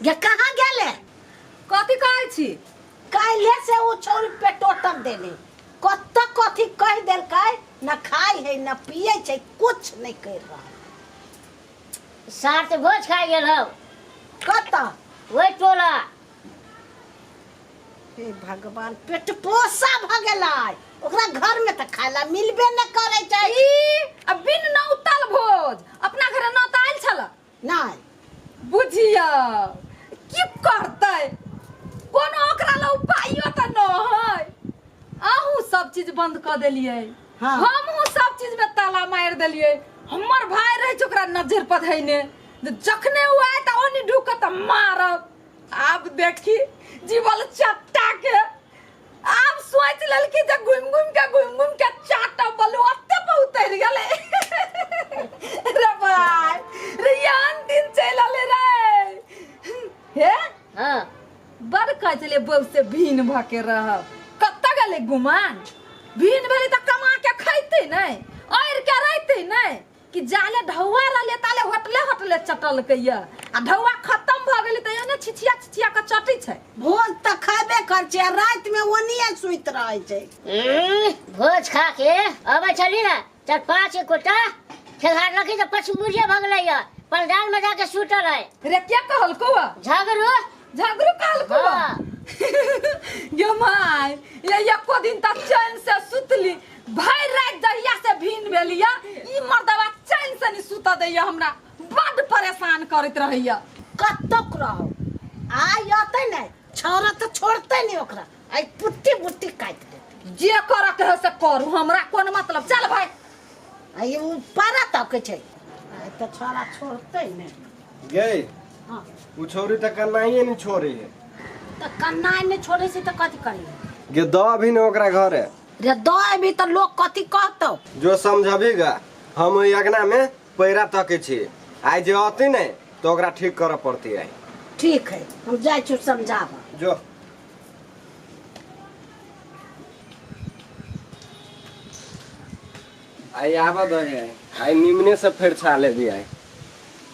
ये कहाँ गेले? कथी कहै छी? काल्हे से वो छोरी पे टोटक देले। कत कथी कह देल काय न खाई है न पिए छै कुछ नहीं कर रहा। साथ भोज खा गेल हो कत वही टोला। हे भगवान पेट पोसा भ गेलै। ओकरा घर में त खाला मिलबे न करे छै। अब बिन नौतल भोज अपना घर नौताइल छल नहीं बुझिया की करतै कोनो ओकरा ल उपायो त न है। आहू सब चीज बंद क देलियै। हाँ। हमहू सब चीज में ताला मार देलियै। हमर भाई रहे छ ओकरा नजर पधैने जखने उ आए त ओनी ढुक त मारब। अब देखी जीवल चट्टा के आप सोच ललकी जे घुम घुम के चाटा बलु अत्ते पे उतर गेले। रे भाई रे यान दिन चलले रे हे हाँ बड़ कचले बब से भीन भके रह कत्ता गेले गुमान भीन भेले त कमा के खैते नहीं और के रहते नहीं कि जाले ढौवा रहले ताले होटले चटल कइया आ ढौवा खत्म भ गेले त एने छिछिया के चटै छै। भोज त खाबे कर छै रात में ओनिए सुइत रहे छै। भोज खा के अब चली ना 4-5 कोटा खेलहार रखी तो पचमुरिया भगले या पंडाल में जाके सुतल है। रे क्या कहल को झगड़ू कहल को यो माय ये एको दिन तक चैन से सुतली भाई रात दरिया से भीन भेलिया ई मर्दवा चैन से नहीं सुता दैया हमरा बड़ परेशान करत रहैया। कतक रहो आई आते नहीं छोरा तो छोड़ते नहीं ओकरा आई पुट्टी बुट्टी काट दे जे कर के से करू हमरा कोन मतलब चल भाई आई वो पारा तक छै आई तो छोरा छोड़ते नहीं गई हां वो छोरी तक नहीं नहीं छोरी है तो कन्नाई ने छोड़े से तो कथी करी गे दो अभी न ओकरा घर है रे दो अभी तो लोग कथी कहतो जो समझबीगा हम यज्ञा में पैरा तके छी आई जे आती नहीं तो ओकरा ठीक करे पड़ती है। ठीक है हम जाय छु समझाबा जो आई आवा दो है आई निमने से फिर छाले भी आई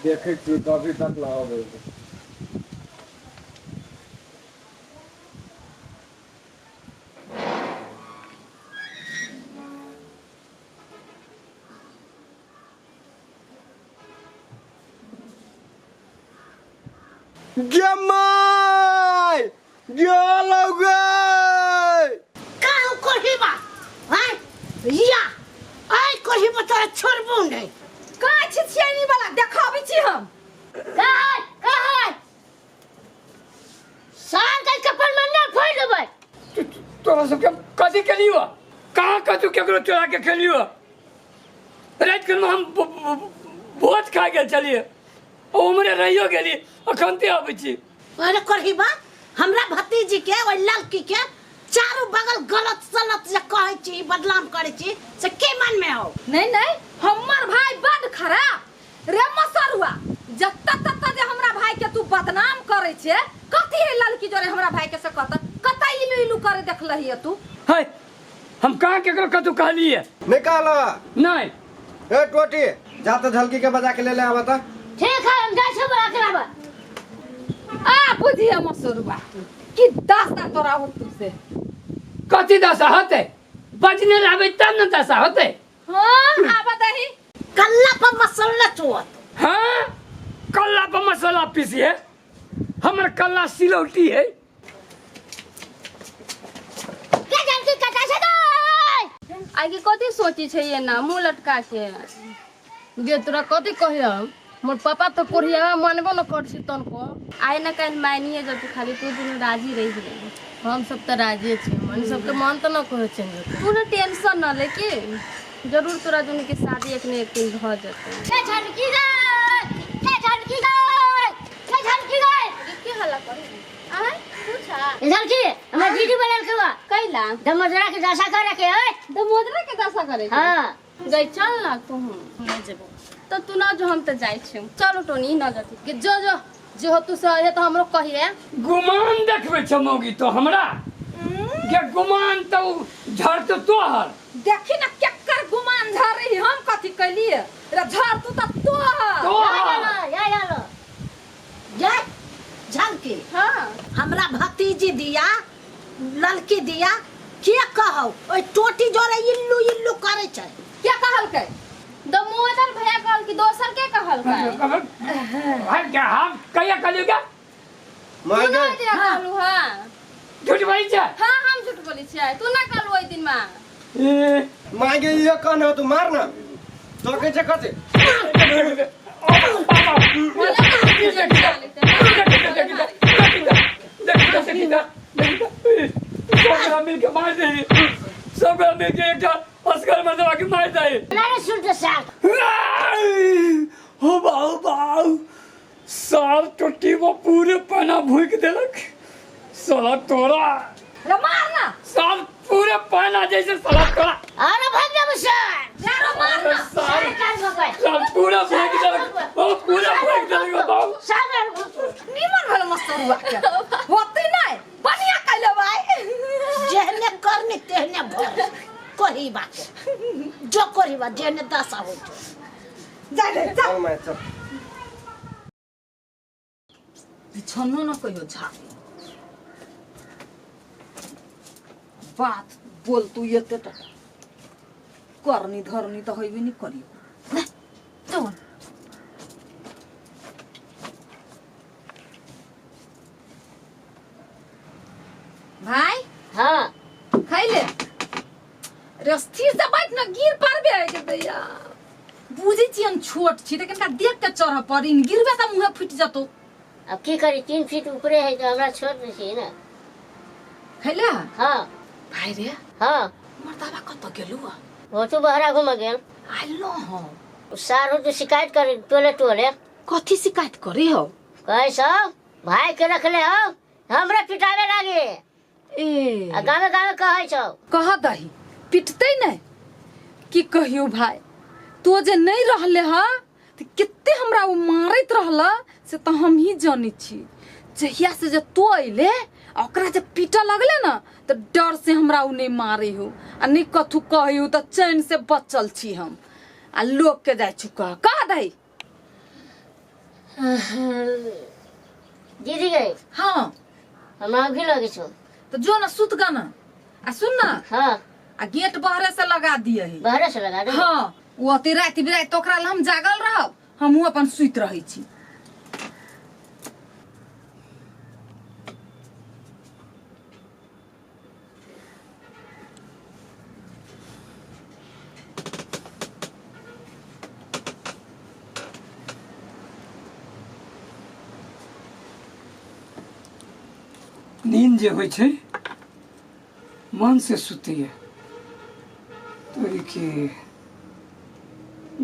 देखे छी कभी तक लाओगे जमाई गेलोगे काहू कोहिबा हाय या आई कोहिबा तो छोड़बो नहीं का छिछियानी वाला देखाबी छी हम कहां साल के कपड़ में ना फोड़ देबै। तोरा सब के कथी केलियो कहां कतु केकरो चोरा के खेलियो रात के हम भोज खा गेल चलिए उमरे रहियो गेली अखन ते आबै छी। अरे कोहिबा हमरा भतीजी के ओइ लड़की के चारों बगल गलत सलत जे कहै छी बदनाम करै छी से के मन में हो नहीं हमर भाई बड़ खराब रे मसरुआ जत्ता तत्ता जे हमरा भाई के तू बदनाम करे छे कथी है लड़की जोरे हमरा भाई के से कता इलू करे देखलही तू है हम कहां केकरो कतु कहलिए निकालो नहीं ए टोटी जा तो झलकी के बजा के ले ले आवा तो ठीक है हम जाय छ बड़ा कराबा आ बुझिया मसरुआ कि दास्ता तोरा हो तू से कथी दशा होते बजने लाबे तब न दशा होते। हां आबा दही कल्ला पर मसल्ला चोत हाँ कल्ला पर मसाला पीसिए हमर कल्ला सिलौटी है के जानकी कटा छै दई आगे कथी सोची छै ये ना मुंह लटका के गे तोरा कथी कहियम मोर पापा तो कोरिया मानबो न करछि तनको आइ न काल मानिए जब तू खाली तू दिन राजी रही रही हम सब तो राजी छी मन सब के मन तो न कहे छै तू न टेंशन न ले के जरूर तोरा दुन के शादी एक न एक दिन भ जते के झलकी गए की हल्ला करे आ पूछा झलकी हमरा दीदी बनल के बा कैला दमोदरा के दशा करे के है तो मोदरा के दशा करे हां गई चल ना तू ले जेबो तो तू ना जो हम तो जाय छी चलो टोनी न जती के जो जे हो तू से तो हमरो कहिए गुमान देखबे छमौगी तो हमरा के गुमान तो झड़ तो तोहर देखी ना केकर गुमान झरी हम कथी कलिए रे झर तू त तोहर तोहर या लो जा हमरा भतीजी दिया लड़की दिया के कहौ ओइ टोटी जोरे इल्लू इल्लू करे छै क्या कहल के दमोदर भैया कहल कि दोसर के कहल के हम क्या हम कहिया कहलियो क्या माय तू ना गे दिया कहलू हां झूठ बोली छै हां हम झूठ बोली छियै तू ना कहलू ओइ दिन में ए माय गे ये कौन हो तू मार ना तो के जे कते सब मिलके एक अस्कर मरदवा के मार दे अरे सुन तो साहब हो बाऊ साल टोटी वो पूरे पाना भूख देलक साला तोरा रे मारना साल पूरे पाना जैसे साला तोरा अरे भाग जा मुसर यारो मारना सारे कान भगाए साल पूरा भूख देलक वो पूरा भूख देलक बाऊ सागर निमन भल मस्तरुआ के होते नहीं बढ़िया कइले भाई जेहने करनी तेहने भर कही बात जो करी बात जेहने दशा हो जा रे जा चल माय चल बिछनो न कहियो झाड़ी बात बोल तू येते तो करनी धरनी तो होइबे नहीं करियो ले चल भाई हां खाइले रस्ती से बैठ न गिर पारबे है के दैया बुझी छियन छोट छी लेकिन का देख के चढ़ पड़ी गिरबे त मुंह फुट जतो अब की करी 3 फीट ऊपरे है तो हमरा छोड़ दे छी ना खाइले हां भाई रे हां मर्दाबा कत गेलु वो तो बहरा घूम गेल आइलो हो सारो जो शिकायत करे टोले टोले कथी शिकायत करे हो कैसा भाई के रखले हो हमरा पिटावे लागे ए आ गावे गावे कहै छौ कह दही पिटते नहीं कि कहियो भाई तो जे नहीं रहले ह त कित्ते हमरा वो मारैत रहला से त हम ही जानी छी जहिया से जे तो अइले ओकरा जे पीटा लगले ना त डर से हमरा उ नहीं मारे हो आ नहीं कथु कहियो त चैन से बचल छी हम आ लोग के जाय चुका कह दही दीदी गई हां हमरा भी लगे छौ तो जो ना सुत गाना आ सुन ना हां आ गेट बहरे से लगा दिए है बहरे से लगा दे हाँ वो अति रात बिरात तो ओकरा हम जागल रहब हमहू अपन सुइत रही छी नींद जे होइ छै मन से सुतिए तो के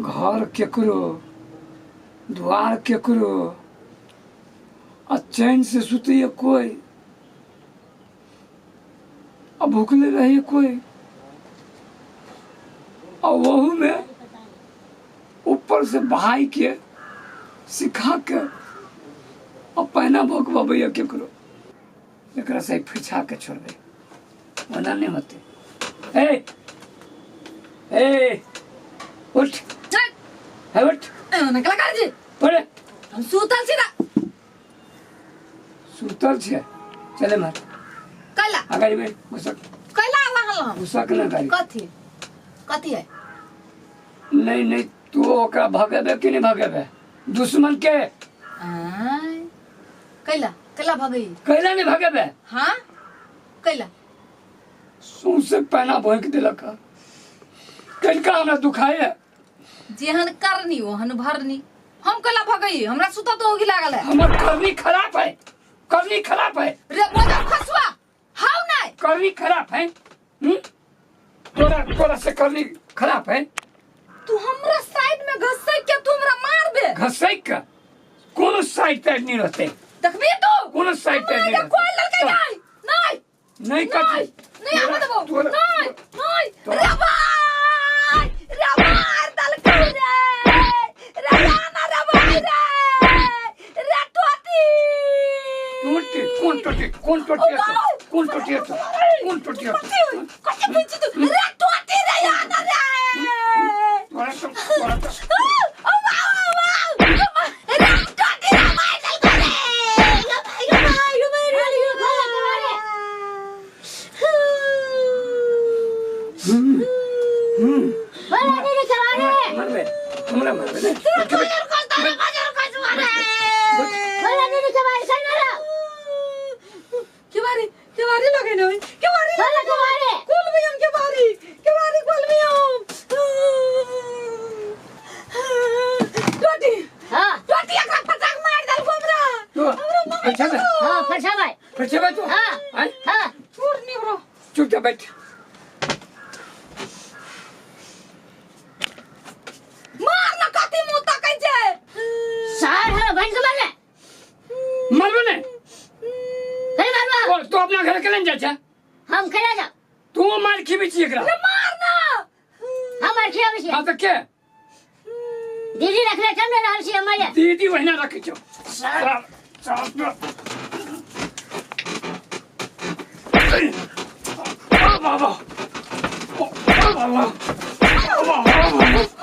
घर केकरो द्वार केकरो आ चैन से सुतिए कोई आ भूखले रहिए कोई और वहू में ऊपर से भाई के सिखा के और पहना भोकबैया केकरो एकरा से फिछा के छोड़ दे वरना नहीं होते ए उठ चल है उठ निकला कर जी पड़े हम सुतल छी ना सुतल छे चले मार कैला आगाड़ी में घुसक कैला आवा हम घुसक ना गाड़ी कथी कथी है नहीं तू ओकरा भगेबे कि नहीं भगेबे दुश्मन के आय कैला कैला भगई कैला नहीं भगेबे हां कैला सौंसे पहना भोंक दिलक कनिका हमरा दुखाए जेहन करनी ओहन भरनी हम कैला भगई हमरा सुता तो होगी लागल है हमर करनी खराब है करनी खराब है रे मोजा खसवा हाउ नहीं करनी खराब है तोरा से करनी खराब है तू हमरा साइड में घसै के तू हमरा मारबे घसै का कोनो साइड पैर नहीं रहते देखबी तू कोनो साइड पैर नहीं रहते कोई लड़का नहीं नहीं कथी नहीं हम देबो नहीं रे भाई रे मार दल कर रे जाना रे भाई रे टोटी कौन टोटी है कच्चे पीछे तू रे टोटी रे जाना रे तोरा तो ओ वाह रे टोटी रे मार दल कर फरछा में हाँ फरसा भाई फरछा में तो हाँ हैं? हाँ छोड़ निब्रो चुपचाप बैठ मार ना काती मुंह तकै छै सार है बन के मारने मारबो ने फिर मारवा और तो अपना घर के लेन जा छा हम खेला जा तू मार खीबी छी एकरा मार ना हम अर खेला बसी हां तो के दीदी रखले तब ने रहल छी हमारे दीदी वहिना रखे छो साहब बाबा बाबा बाबा